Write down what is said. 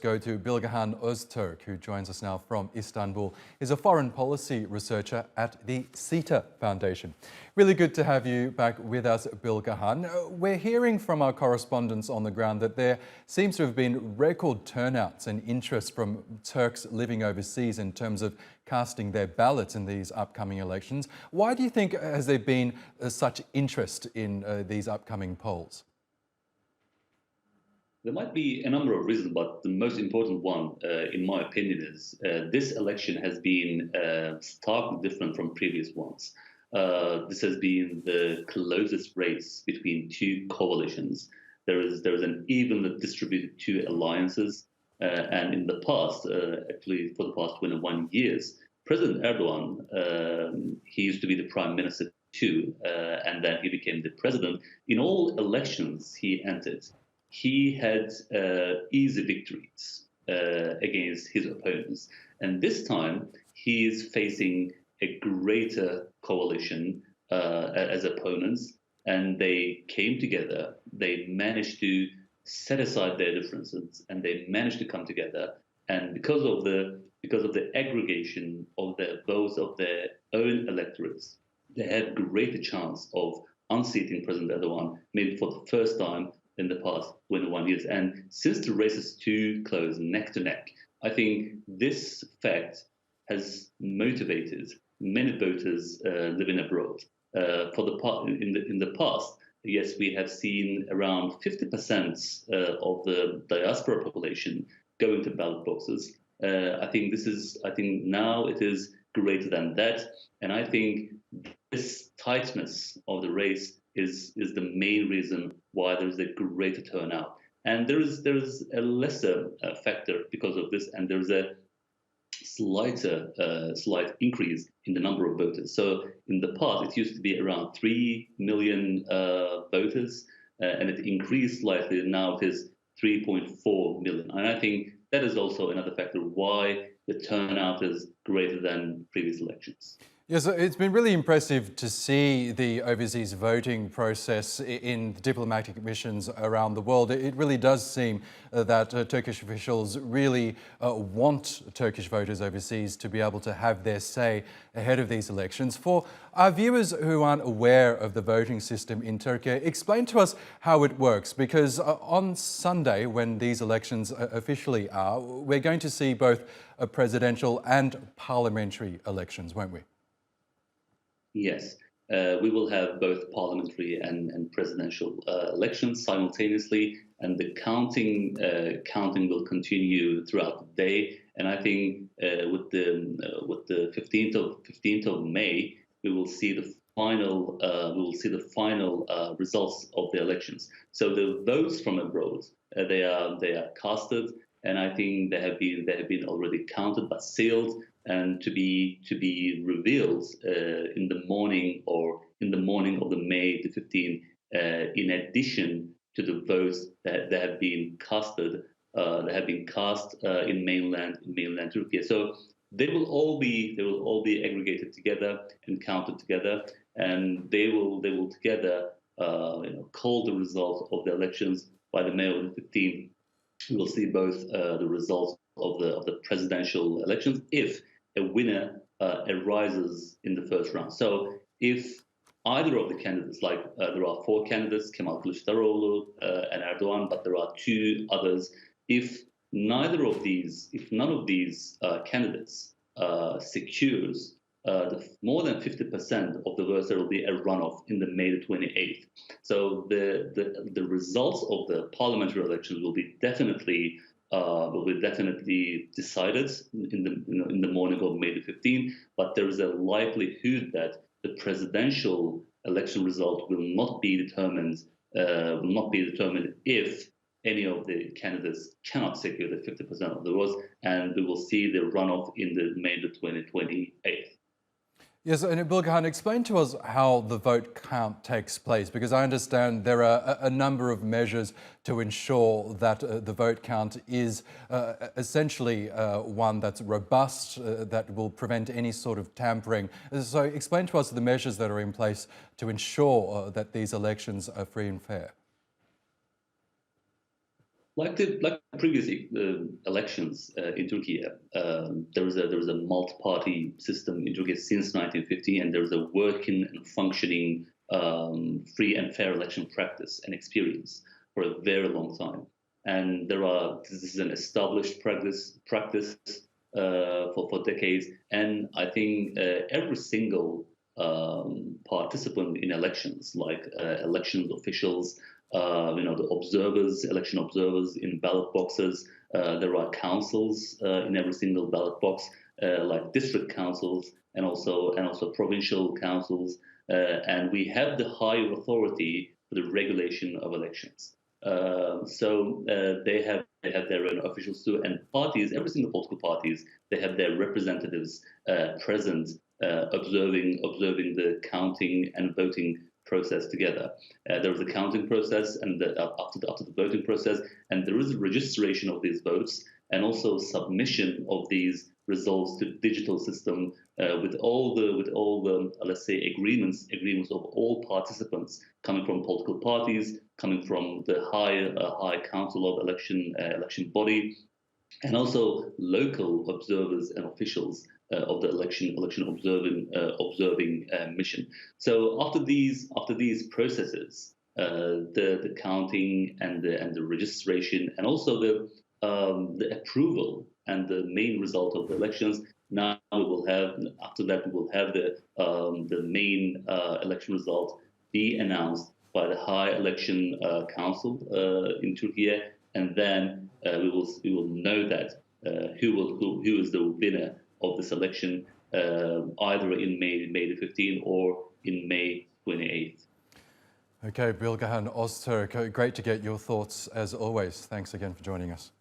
go to Bilgehan Ozturk, who joins us now from Istanbul. He's a foreign policy researcher at the SETA Foundation. Really good to have you back with us, Bilgehan. We're hearing from our correspondents on the ground that there seems to have been record turnouts and interest from Turks living overseas in terms of casting their ballots in these upcoming elections. Why do you think has there been such interest in these upcoming polls? There might be a number of reasons, but the most important one, in my opinion, is this election has been starkly different from previous ones. This has been the closest race between two coalitions. There is an evenly distributed two alliances, and in the past, actually for the past 21 years, President Erdogan, he used to be the prime minister too, and then he became the president. In all elections he entered, he had easy victories against his opponents. And this time, he is facing a greater coalition as opponents, and they came together. They managed to set aside their differences, and they managed to come together. And because of the aggregation of the votes of their own electorates, they had greater chance of unseating President Erdogan, maybe for the first time in the past 21 years. And since the race is too close, neck to neck, I think this fact has motivated many voters living abroad. In the past, yes, we have seen around 50% of the diaspora population going to ballot boxes. I think now it is greater than that, and I think this tightness of the race is the main reason why there is a greater turnout. And there is a lesser factor because of this, and there is a slight increase in the number of voters. So in the past, it used to be around 3 million voters, and it increased slightly. Now it is 3.4 million. And I think that is also another factor why the turnout is greater than previous elections. Yes, it's been really impressive to see the overseas voting process in diplomatic missions around the world. It really does seem that Turkish officials really want Turkish voters overseas to be able to have their say ahead of these elections. For our viewers who aren't aware of the voting system in Turkey, explain to us how it works, because on Sunday, when these elections officially are, we're going to see both a presidential and parliamentary elections, won't we? Yes, we will have both parliamentary and presidential elections simultaneously, and the counting will continue throughout the day. And I think with the 15th of May, we will see the final results of the elections. So the votes from abroad, they are casted, and I think they have been already counted but sealed, and to be revealed in the morning of the May the 15th, in addition to the votes that have been casted, in mainland Turkey. So they will all be aggregated together and counted together, and they will together call the results of the elections by the May of the 15th. We will see both the results of the presidential elections if a winner arises in the first round. So if either of the candidates, there are 4 candidates, Kemal Kılıçdaroğlu and Erdogan, but there are 2 others. If none of these candidates secures more than 50% of the votes, there will be a runoff in the May the 28th. So the results of the parliamentary elections will be definitely decided in the morning of May the 15th. But there is a likelihood that the presidential election result will not be determined if any of the candidates cannot secure the 50% of the votes, and we will see the runoff in the May the 28th. Yes, and Bilgehan, explain to us how the vote count takes place, because I understand there are a number of measures to ensure that the vote count is essentially one that's robust, that will prevent any sort of tampering. So explain to us the measures that are in place to ensure that these elections are free and fair. Like the previous elections in Turkey, there was a multi-party system in Turkey since 1950, and there was a working and functioning free and fair election practice and experience for a very long time. And this is an established practice for decades. And I think every single participant in elections, like elections officials, the observers, election observers in ballot boxes. There are councils in every single ballot box, like district councils and also provincial councils. And we have the higher authority for the regulation of elections. They have their own officials too, and parties, every single political parties, they have their representatives present, observing the counting and voting process together. There is a counting process, and after the voting process, and there is a registration of these votes, and also submission of these results to the digital system with all the let's say agreements of all participants coming from political parties, coming from the high council of election body, and also local observers and officials of the election observing mission. So after these processes, the counting and the registration, and also the approval and the main result of the elections. Now we will have, after that, we will have the main election result be announced by the High Election Council in Turkey, and then we will know that who is the winner of this election, either in May the 15th or in May 28th. Okay, Bilgehan Ozturk, great to get your thoughts as always. Thanks again for joining us.